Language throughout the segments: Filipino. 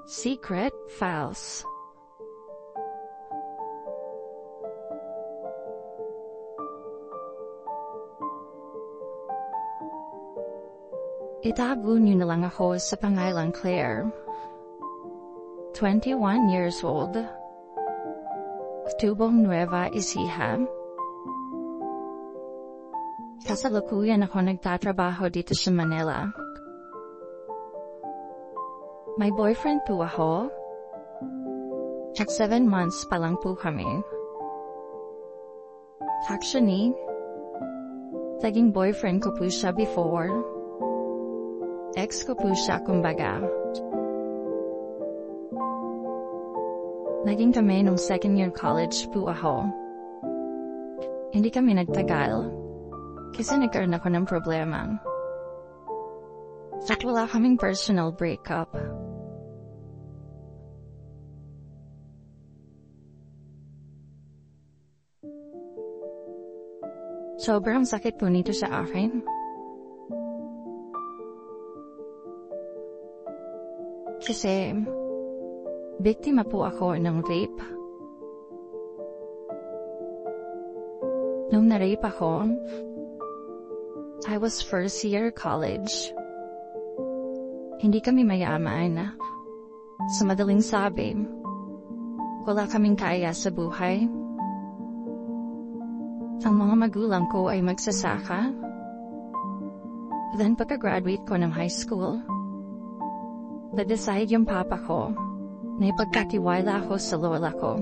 Secret Files. Itago niyo na lang ako sa pangalang Claire. 21 years old. Tubong Nueva Ecija. Kasalukuyan ako nagtatrabaho dito sa Manila. May boyfriend po ako. At 7 months pa lang po kami. Actually, naging boyfriend ko po siya before. Ex ko po siya kumbaga. Naging kami nung second year college po ako. Hindi kami nagtagal. Kasi nagkaroon ako ng problema. At wala kaming personal breakup. Sobrang sakit po nito sa akin. Kasi, biktima po ako ng rape. Nung na-rape ako, I was first year college. Hindi kami mayaman. Sa madaling sabi, wala kaming kaya sa buhay. Ang mga magulang ko ay magsasaka. Then pagka-graduate ko ng high school, na-decide yung papa ko na ipagkatiwala ako sa lola ko.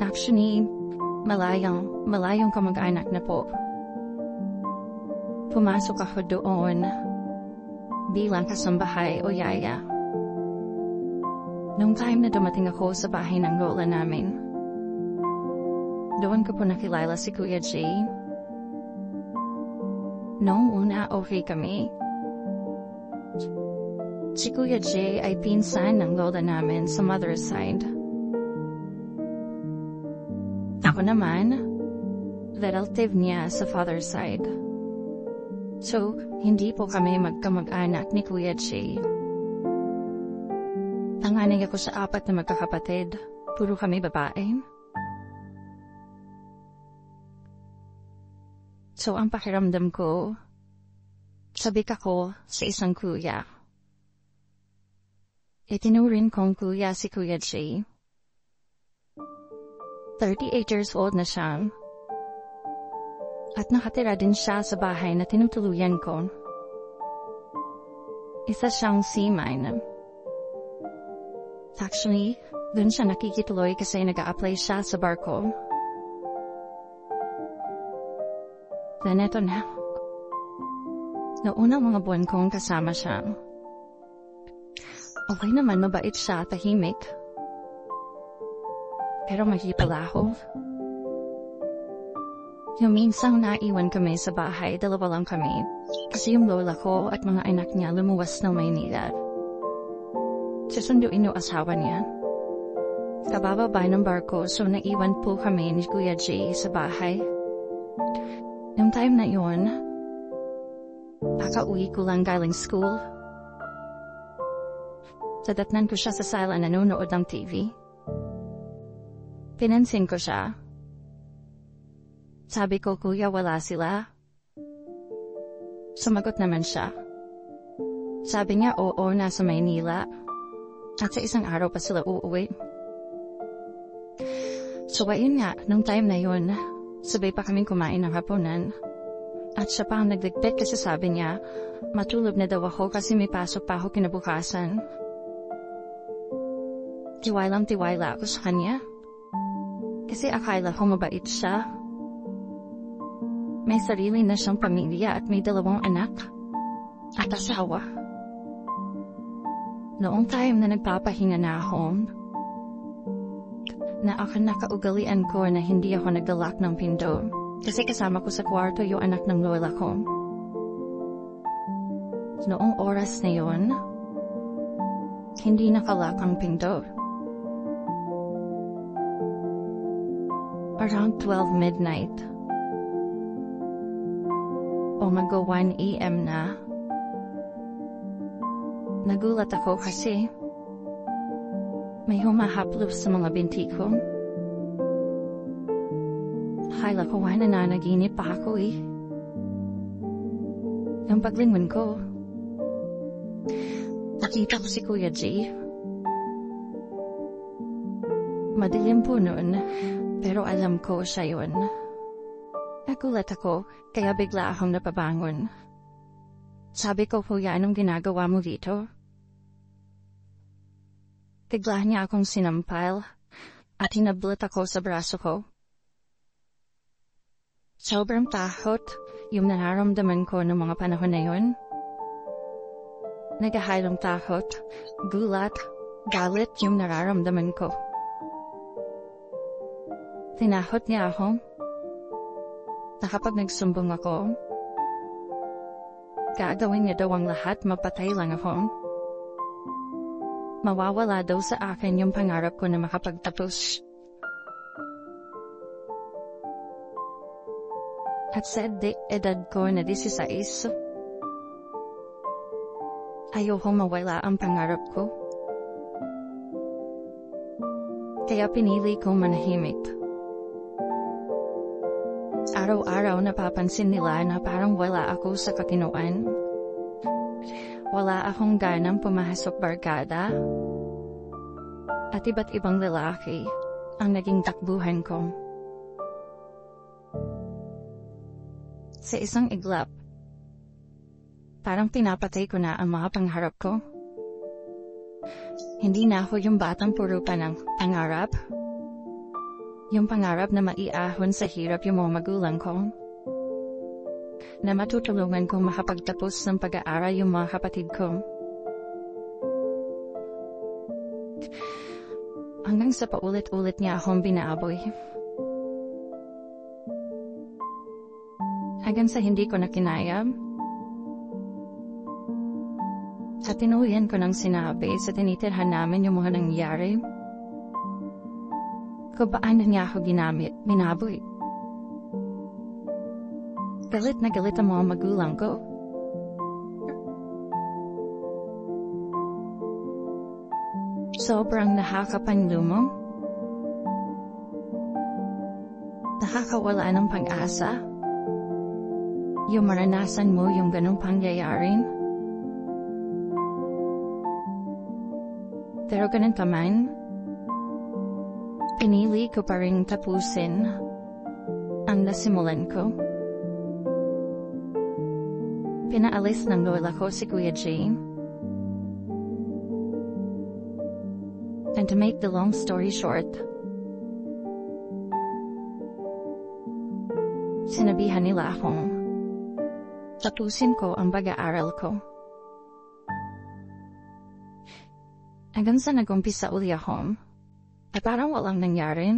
Actually, malayong kamag-anak na po. Pumasok ako doon bilang kasambahay o yaya. Nung time na dumating ako sa bahay ng lola namin, doon ko po nakilala si Kuya Jay. Noong una, okay kami. Si Kuya Jay ay pinsan ng lola namin sa mother's side. Ako naman, relative niya sa father's side. So, hindi po kami magkamag-anak ni Kuya Jay. Panganay ako sa 4 na magkakapatid. Puro kami babae. So, ang pakiramdam ko, sabik ako sa isang kuya. Itinurin kong kuya si Kuya Jay. 38 years old na siya. At nakatira din siya sa bahay na tinutuluyan ko. Isa siyang seaman. Actually, dun siya nakikituloy kasi nag-a-apply siya sa barko. Then eto na. Noong mga buwan kong kasama siya. Okay naman, mabait siya, tahimik. Pero mahipalaho. Yung minsang naiwan kami sa bahay, 2 lang kami. Kasi yung lola ko at mga anak niya lumuwas ng Maynila. Susunduin yung asawa niya. Kabababa ng barko, so naiwan po kami ni Kuya Jay sa bahay. Nung time na yun, kakauwi ko lang galing school. Sadatnan ko siya sa sala nanonood ng TV. Pinansin ko siya. Sabi ko, Kuya, wala sila. Sumagot naman siya. Sabi niya, oo, nasa Maynila. At sa isang araw pa sila uuwi. So ayun nga, nung time na yun, sabay pa kaming kumain ng hapunan. At siya pa ang nagligpit kasi sabi niya, matulog na daw ako kasi may pasok pa ako kinabukasan. Tiwala ako sa kanya. Kasi akala ko mabait siya. May sarili na siyang pamilya at may 2 anak. At asawa. Noong time na nagpapahinga na ako, na ako nakaugalian ko na hindi ako nagdalak ng pinto. Kasi kasama ko sa kwarto yung anak ng lola ko. Noong oras na yon, hindi nakalak ang pinto. Around 12 midnight. O mag-1 AM na. Nagulat ako kasi may humahaplos sa mga binti ko. Akala ko na nanaginip pa ako eh. Yung paglingon ko, nakita ko si Kuya G. Madilim po noon, pero alam ko siya yun. Nagulat ako, kaya bigla akong napabangon. Sabi ko, Kuya, anong ginagawa mo dito? Bigla niya akong sinampal at hinablot ako sa braso ko. Sobrang takot yung nararamdaman ko noong mga panahon na yun. Naghahalong takot, gulat, galit yung nararamdaman ko. Tinakot niya ako na kapag nagsumbong ako, gagawin niya daw ang lahat, mapatay lang ako. Mawawala daw sa akin yung pangarap ko na makapagtapos. At sa edad ko na 16, ayoko mawala ang pangarap ko. Kaya pinili kong manahimik. Araw-araw napapansin nila na parang wala ako sa katinoan. Wala akong ganang pumasok barkada. At iba't ibang lalaki ang naging takbuhan ko. Sa isang iglap, parang pinapatay ko na ang mga pangarap ko. Hindi na ako yung batang puro pa ng pangarap. Yung pangarap na maiahon sa hirap yung mga magulang ko. Na matutulungan kong makapagtapos ng pag-aaral yung mga kapatid ko. Hanggang sa paulit-ulit niya akong binaaboy. Hanggang sa hindi ko na kinaya. At tinuyan ko ng sinabi sa tinitirhan namin yung mga nangyari. Kung paano niya ako ginamit, binaboy. Galit na galit ang mga magulang ko. Sobrang nakakapanlumo. Nakakawala ng pag-asa. Yung maranasan mo yung ganong pangyayarin. Pero ganun pa man, pinili ko pa rin tapusin ang nasimulan ko. Pinaalis ng lola ko si Kuya Jane. And to make the long story short, sinabihan nila akong tapusin ko ang pag-aaral ko. Hanggang sa nag-umpisa uli ako, ay parang walang nangyari.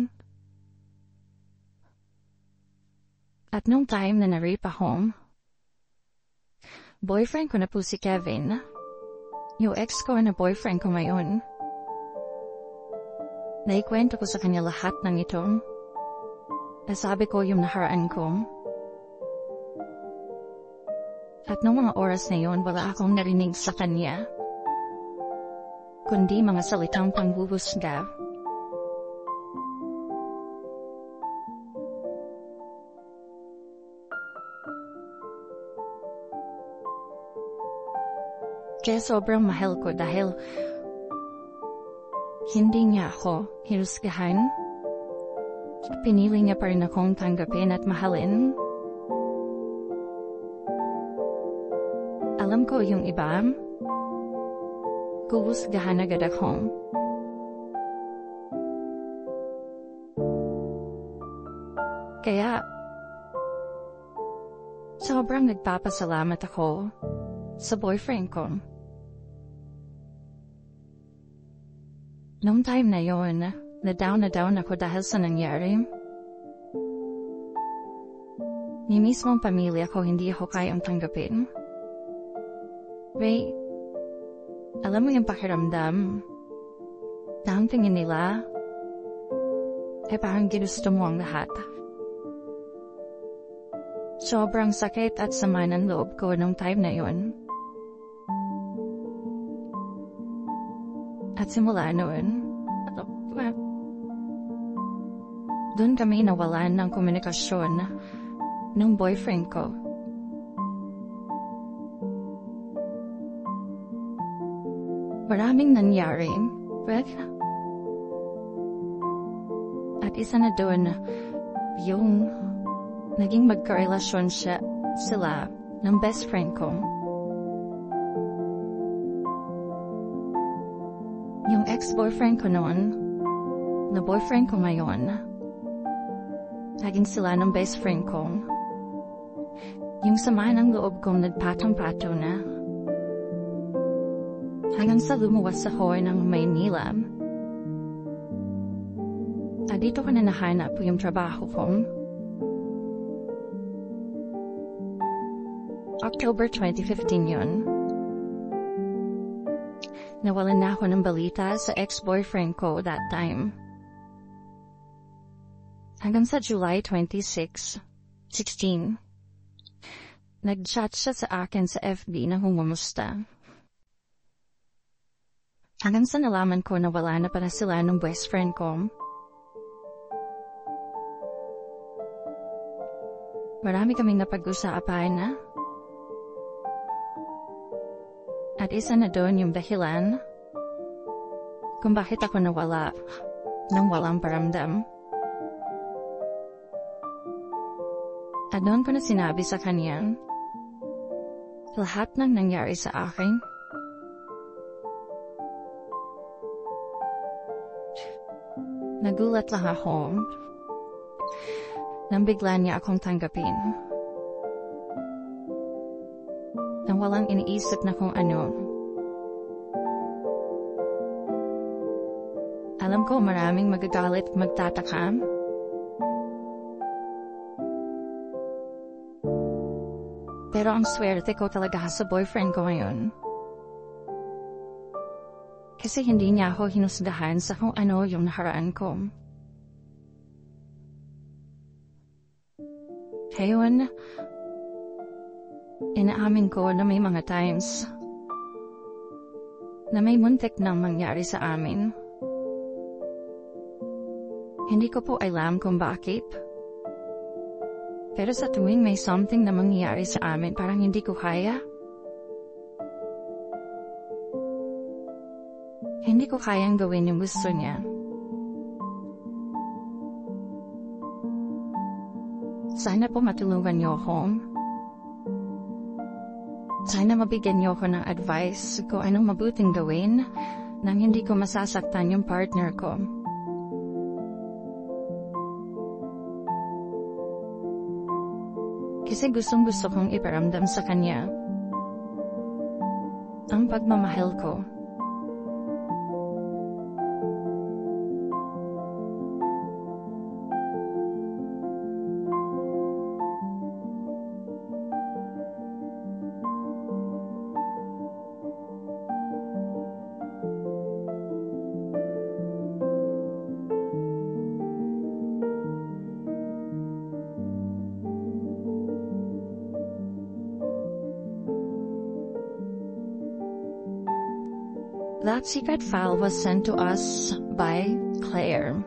At nung time na na-rape ako, boyfriend ko na po si Kevin, yung ex ko na boyfriend ko ngayon. Naikwento ko sa kanya lahat ng ito. Nasabi ko yung nakaraan ko. At nung mga oras na yun, wala akong narinig sa kanya, kundi mga salitang panghuhusga. Kaya sobrang mahal ko dahil hindi niya ako hinusgahan. Pinili niya pa rin akong tanggapin at mahalin. Alam ko yung iba, huhusgahan agad ako. Kaya, sobrang nagpapasalamat ako sa boyfriend ko. Noong time na yon, na down ako dahil sa nangyari. Ni mismong pamilya ko hindi ako kayang tanggapin. Ray, alam mo yung pakiramdam na ang tingin nila ay parang ginusto mo ang lahat. Sobrang sakit at sama ng loob ko nung time na yon. At simula noon, doon kami nawalan ng komunikasyon ng boyfriend ko. Maraming nangyari, at isa na doon yung naging magkarelasyon sila ng best friend ko. Yung ex-boyfriend ko noon, na boyfriend ko ngayon, naging sila ng best friend ko. Yung sama ng loob kong nagpatong-pato na. Hanggang sa lumuwas ako ng Maynila. At dito ko na nahanap yung trabaho ko. October 2015 yun. Nawalan na ako ng balita sa ex-boyfriend ko that time. Hanggang sa July 16, nag-chat siya sa akin sa FB na humumusta. Hanggang sa nalaman ko na wala na pala sila ng best friend ko. Marami kaming napag-usapan na. At isa na doon yung dahilan kung bakit ako nawala ng walang paramdam. At doon ko na sinabi sa kanya lahat ng nangyari sa akin. Nagulat lang ako nang bigla niya akong tanggapin. Nang walang iniisip na kung ano. Alam ko maraming magagalit at magtataka. Pero ang swerte ko talaga sa boyfriend ko ngayon. Kasi hindi niya ako hinusgahan sa kung ano yung nakaraan ko. Ngayon, inaamin ko na may mga times na may muntik nang mangyari sa amin. Hindi ko po alam kung bakit. Pero sa tuwing may something na mangyayari sa amin, parang hindi ko kaya. Hindi ko kayang gawin yung gusto niya. Sana po matulungan niyo ako. Sana mabigyan niyo ako ng advice kung anong mabuting gawin nang hindi ko masasaktan yung partner ko. Kasi gustong-gusto kong iparamdam sa kanya ang pagmamahal ko. That secret file was sent to us by Claire.